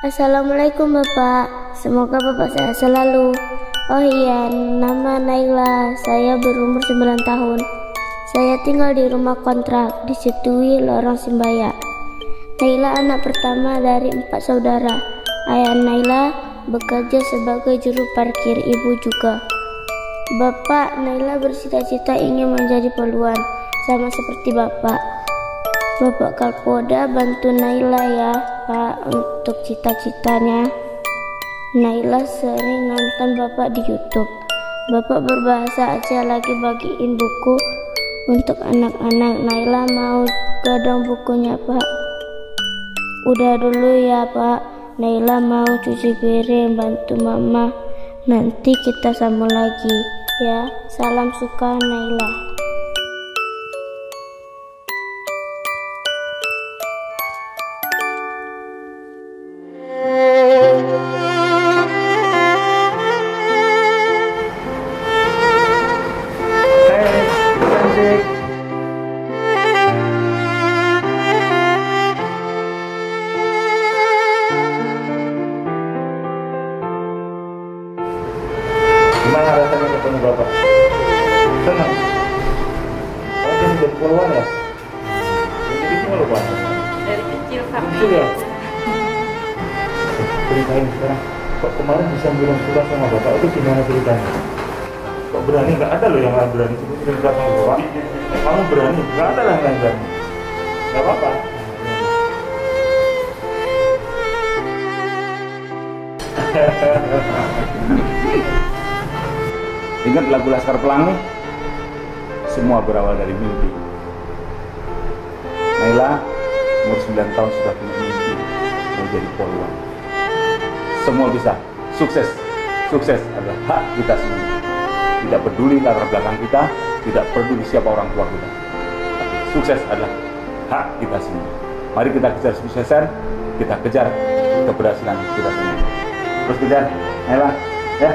Assalamualaikum Bapak, semoga Bapak sehat selalu. Oh iya, nama Naila, saya berumur 9 tahun. Saya tinggal di rumah kontrak di Situwi, Lorong Simbaya. Naila anak pertama dari 4 saudara. Ayah Naila bekerja sebagai juru parkir, ibu juga. Bapak Naila bercita-cita ingin menjadi poluan, sama seperti Bapak. Bapak Kapolda bantu Naila ya Pak untuk cita-citanya. Naila sering nonton Bapak di YouTube. Bapak berbahasa Aceh lagi bagiin buku untuk anak-anak. Naila mau gadang bukunya Pak. Udah dulu ya Pak. Naila mau cuci piring bantu mama. Nanti kita sambung lagi ya. Salam suka Naila. Gimana rasanya ketemu Bapak? Senang? Oh, ini jadi poluan ya? Jadi kecil loh Pak? Dari kecil Pak. Kecil ya? Ceritain sekarang, kok kemarin bisa bilang suka sama Bapak, itu gimana ceritanya? Kok berani? Nggak ada loh yang lain berani cerita sama Bapak. Kamu berani? Nggak ada yang lain berani. Nggak apa-apa. Ingat lagu Laskar Pelangi? Semua berawal dari mimpi. Naila, umur 9 tahun sudah punya mimpi mau jadi poluan. Semua bisa, sukses. Sukses adalah hak kita semua. Tidak peduli latar belakang kita, tidak peduli siapa orang tua kita. Tapi sukses adalah hak kita semua. Mari kita kejar kesuksesan, kita kejar keberhasilan kita semua. Terus kejar, Naila, ya.